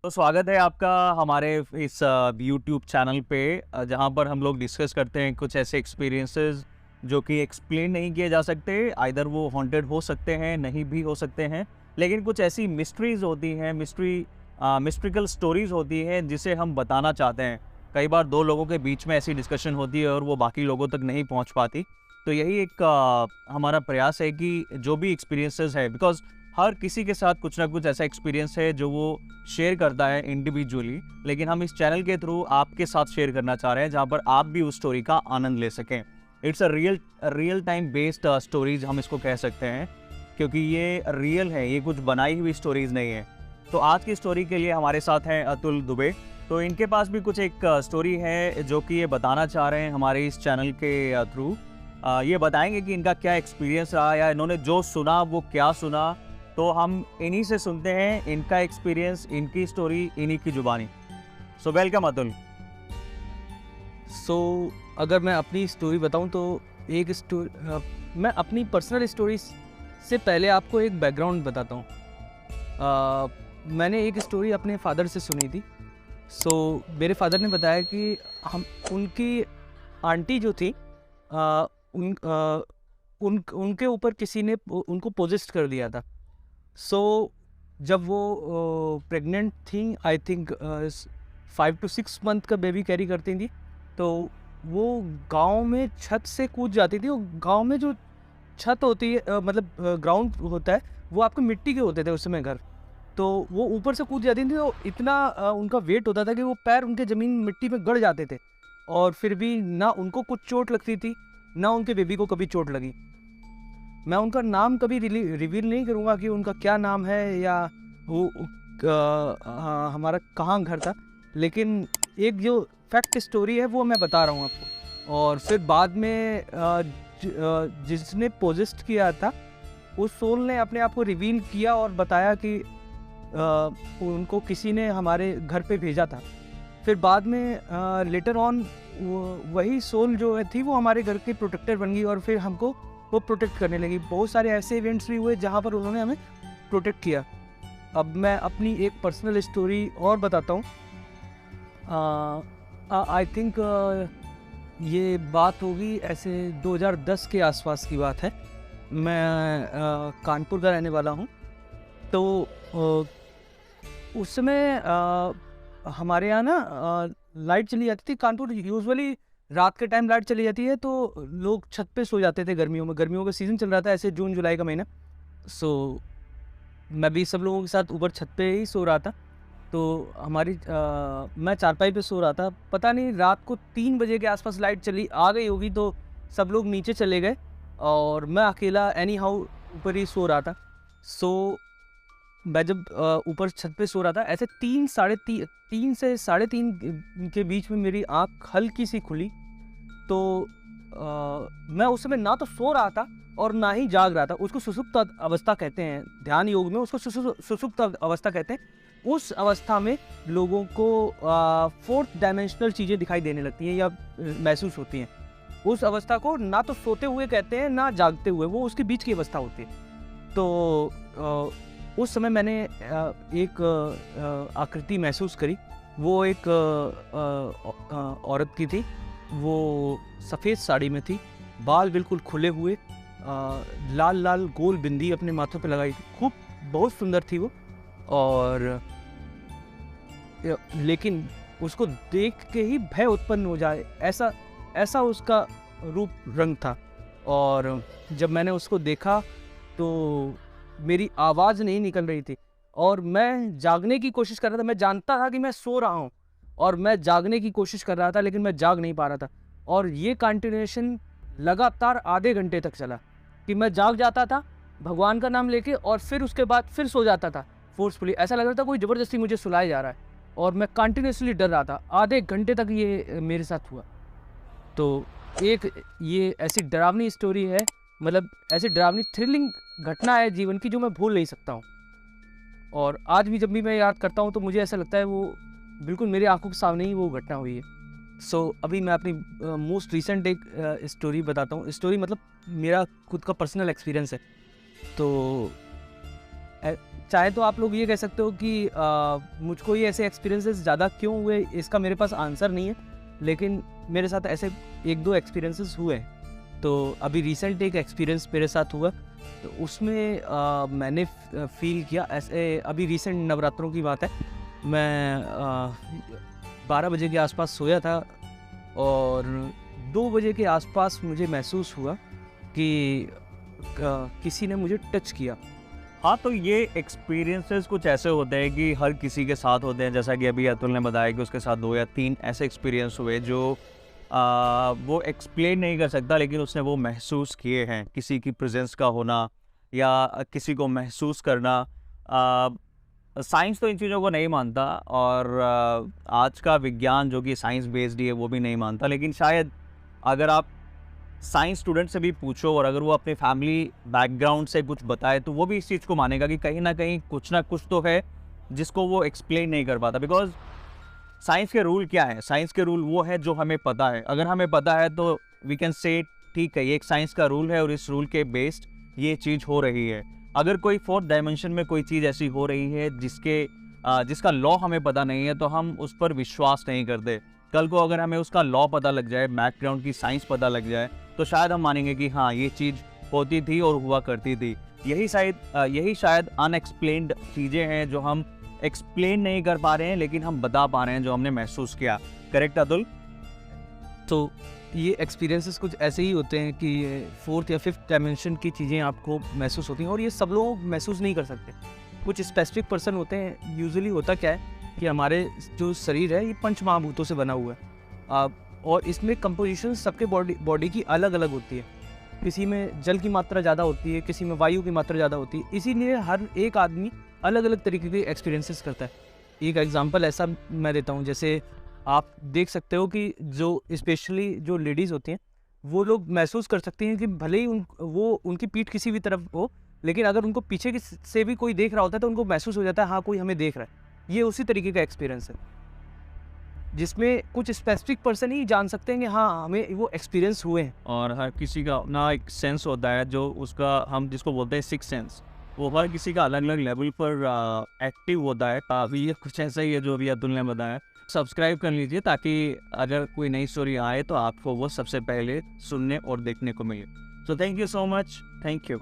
तो स्वागत है आपका हमारे इस यूट्यूब चैनल पे, जहाँ पर हम लोग डिस्कस करते हैं कुछ ऐसे एक्सपीरियंसेस जो कि एक्सप्लेन नहीं किए जा सकते। आइदर वो हॉन्टेड हो सकते हैं, नहीं भी हो सकते हैं, लेकिन कुछ ऐसी मिस्ट्रीज होती हैं, मिस्ट्रिकल स्टोरीज होती हैं जिसे हम बताना चाहते हैं। कई बार दो लोगों के बीच में ऐसी डिस्कशन होती है और वो बाकी लोगों तक नहीं पहुँच पाती। तो यही एक हमारा प्रयास है कि जो भी एक्सपीरियंसेस है, बिकॉज हर किसी के साथ कुछ ना कुछ ऐसा एक्सपीरियंस है जो वो शेयर करता है इंडिविजुअली, लेकिन हम इस चैनल के थ्रू आपके साथ शेयर करना चाह रहे हैं जहाँ पर आप भी उस स्टोरी का आनंद ले सकें। It's a real time based stories हम इसको कह सकते हैं, क्योंकि ये रियल है, ये कुछ बनाई हुई स्टोरीज नहीं है। तो आज की स्टोरी के लिए हमारे साथ हैं अतुल दुबे। तो इनके पास भी कुछ एक स्टोरी है जो कि ये बताना चाह रहे हैं हमारे इस चैनल के थ्रू। ये बताएंगे कि इनका क्या एक्सपीरियंस रहा या इन्होंने जो सुना वो क्या सुना। तो हम इन्हीं से सुनते हैं इनका एक्सपीरियंस, इनकी स्टोरी, इन्हीं की जुबानी। So welcome Atul. सो अगर मैं अपनी स्टोरी बताऊं तो एक मैं अपनी पर्सनल स्टोरी से पहले आपको एक बैकग्राउंड बताता हूं। मैंने एक स्टोरी अपने फादर से सुनी थी। मेरे फादर ने बताया कि हम उनकी आंटी जो थी, आ, उन आ, उन उनके ऊपर किसी ने उनको पोजेस्ट कर दिया था। जब वो प्रेग्नेंट थी, आई थिंक 5 to 6 मंथ का बेबी कैरी करती थी, तो वो गांव में छत से कूद जाती थी। और गांव में जो छत होती है, मतलब ग्राउंड होता है, वो आपके मिट्टी के होते थे उस समय घर। तो वो ऊपर से कूद जाती थी, तो इतना उनका वेट होता था कि वो पैर उनके ज़मीन मिट्टी में गड़ जाते थे, और फिर भी ना उनको कुछ चोट लगती थी, ना उनके बेबी को कभी चोट लगी। मैं उनका नाम कभी रिवील नहीं करूँगा कि उनका क्या नाम है या वो हमारा कहाँ घर था, लेकिन एक जो फैक्ट स्टोरी है वो मैं बता रहा हूँ आपको। और फिर बाद में जिसने पोजेस्ट किया था, उस सोल ने अपने आप को रिवील किया और बताया कि उनको किसी ने हमारे घर पे भेजा था। फिर बाद में लेटर ऑन वही सोल जो थी वो हमारे घर की प्रोटेक्टर बन गई, और फिर हमको वो प्रोटेक्ट करने लगी। बहुत सारे ऐसे इवेंट्स भी हुए जहाँ पर उन्होंने हमें प्रोटेक्ट किया। अब मैं अपनी एक पर्सनल स्टोरी और बताता हूँ। आई थिंक ये बात होगी ऐसे 2010 के आसपास की बात है। मैं कानपुर का रहने वाला हूँ। तो उस समय हमारे यहाँ ना लाइट चली जाती थी। कानपुर यूजुअली रात के टाइम लाइट चली जाती है, तो लोग छत पे सो जाते थे। गर्मियों का सीज़न चल रहा था, ऐसे जून जुलाई का महीना। मैं भी सब लोगों के साथ ऊपर छत पे ही सो रहा था। तो मैं चारपाई पे सो रहा था। पता नहीं रात को 3 बजे के आसपास लाइट चली आ गई होगी, तो सब लोग नीचे चले गए और मैं अकेला एनी हाउ ऊपर ही सो रहा था। मैं जब ऊपर छत पे सो रहा था, ऐसे 3 से 3:30 के बीच में मेरी आँख हल्की सी खुली। तो मैं उस समय ना तो सो रहा था और ना ही जाग रहा था। उसको सुषुप्त अवस्था कहते हैं, ध्यान योग में उसको सुषुप्त अवस्था कहते हैं। उस अवस्था में लोगों को 4th डायमेंशनल चीज़ें दिखाई देने लगती हैं या महसूस होती हैं। उस अवस्था को ना तो सोते हुए कहते हैं, ना जागते हुए, वो उसके बीच की अवस्था होती है। तो उस समय मैंने एक आकृति महसूस करी। वो एक औरत की थी। वो सफ़ेद साड़ी में थी, बाल बिल्कुल खुले हुए, लाल लाल गोल बिंदी अपने माथों पे लगाई थी। खूब बहुत सुंदर थी वो। और लेकिन उसको देख के ही भय उत्पन्न हो जाए, ऐसा ऐसा उसका रूप रंग था। और जब मैंने उसको देखा तो मेरी आवाज़ नहीं निकल रही थी, और मैं जागने की कोशिश कर रहा था। मैं जानता था कि मैं सो रहा हूँ और मैं जागने की कोशिश कर रहा था, लेकिन मैं जाग नहीं पा रहा था। और ये कंटिन्यूएशन लगातार आधे घंटे तक चला कि मैं जाग जाता था भगवान का नाम लेके, और फिर उसके बाद फिर सो जाता था फोर्सफुली। ऐसा लग रहा था कोई ज़बरदस्ती मुझे सुलाया जा रहा है, और मैं कंटिन्यूसली डर रहा था। आधे घंटे तक ये मेरे साथ हुआ। तो एक ये ऐसी डरावनी स्टोरी है, मतलब ऐसी डरावनी थ्रिलिंग घटना है जीवन की, जो मैं भूल नहीं सकता हूँ। और आज भी जब भी मैं याद करता हूँ तो मुझे ऐसा लगता है वो बिल्कुल मेरी आंखों के सामने ही वो घटना हुई है। अभी मैं अपनी मोस्ट रिसेंट एक स्टोरी बताता हूँ। स्टोरी मतलब मेरा खुद का पर्सनल एक्सपीरियंस है। तो चाहे तो आप लोग ये कह सकते हो कि मुझको ये ऐसे एक्सपीरियंसेस ज़्यादा क्यों हुए, इसका मेरे पास आंसर नहीं है, लेकिन मेरे साथ ऐसे 1-2 एक्सपीरियंसेस हुए हैं। तो अभी रिसेंट एक एक्सपीरियंस मेरे साथ हुआ, तो उसमें मैंने फील किया ऐसे, अभी रिसेंट नवरात्रों की बात है, मैं 12 बजे के आसपास सोया था और 2 बजे के आसपास मुझे महसूस हुआ कि किसी ने मुझे टच किया। हाँ, तो ये एक्सपीरियंसेस कुछ ऐसे होते हैं कि हर किसी के साथ होते हैं, जैसा कि अभी अतुल ने बताया कि उसके साथ 2 या 3 ऐसे एक्सपीरियंस हुए जो वो एक्सप्लेन नहीं कर सकता, लेकिन उसने वो महसूस किए हैं, किसी की प्रेजेंस का होना या किसी को महसूस करना। साइंस तो इन चीज़ों को नहीं मानता और आज का विज्ञान जो कि साइंस बेस्ड ही है वो भी नहीं मानता, लेकिन शायद अगर आप साइंस स्टूडेंट से भी पूछो और अगर वो अपने फैमिली बैकग्राउंड से कुछ बताए तो वो भी इस चीज़ को मानेगा कि कहीं ना कुछ तो है जिसको वो एक्सप्लेन नहीं कर पाता। बिकॉज साइंस के रूल क्या है? साइंस के रूल वो है जो हमें पता है। अगर हमें पता है तो वी कैन से ठीक है, ये एक साइंस का रूल है और इस रूल के बेस्ड ये चीज़ हो रही है। अगर कोई 4th डायमेंशन में कोई चीज़ ऐसी हो रही है जिसका लॉ हमें पता नहीं है, तो हम उस पर विश्वास नहीं करते। कल को अगर हमें उसका लॉ पता लग जाए, बैकग्राउंड की साइंस पता लग जाए, तो शायद हम मानेंगे कि हाँ, ये चीज़ होती थी और हुआ करती थी। यही शायद अनएक्सप्लेन्ड चीज़ें हैं जो हम एक्सप्लेन नहीं कर पा रहे हैं, लेकिन हम बता पा रहे हैं जो हमने महसूस किया। करेक्ट अतुल? तो ये एक्सपीरियंसेस कुछ ऐसे ही होते हैं कि 4th या 5th डायमेंशन की चीज़ें आपको महसूस होती हैं और ये सब लोग महसूस नहीं कर सकते। कुछ स्पेसिफिक पर्सन होते हैं। यूजुअली होता क्या है कि हमारे जो शरीर है ये पंच महाभूतों से बना हुआ है, और इसमें कंपोजिशन सबके बॉडी की अलग अलग होती है। किसी में जल की मात्रा ज़्यादा होती है, किसी में वायु की मात्रा ज़्यादा होती है। इसीलिए हर एक आदमी अलग अलग तरीके के एक्सपीरियंसेस करता है। एक एग्जांपल ऐसा मैं देता हूँ, जैसे आप देख सकते हो कि जो स्पेशली जो लेडीज़ होती हैं वो लोग महसूस कर सकती हैं कि भले ही उनकी पीठ किसी भी तरफ हो, लेकिन अगर उनको पीछे से भी कोई देख रहा होता है तो उनको महसूस हो जाता है हाँ, कोई हमें देख रहा है। ये उसी तरीके का एक्सपीरियंस है जिसमें कुछ स्पेसिफिक पर्सन ही जान सकते हैं कि हाँ, हमें वो एक्सपीरियंस हुए हैं। और हर किसी का अपना एक सेंस होता है जो उसका हम जिसको बोलते हैं सिक्स सेंस, वो हर किसी का अलग अलग लेवल पर एक्टिव होता है। काफ़ी ये कुछ ऐसा ही है जो अभी अतुल ने बताया। सब्सक्राइब कर लीजिए ताकि अगर कोई नई स्टोरी आए तो आपको वो सबसे पहले सुनने और देखने को मिले। So thank you so much. Thank you.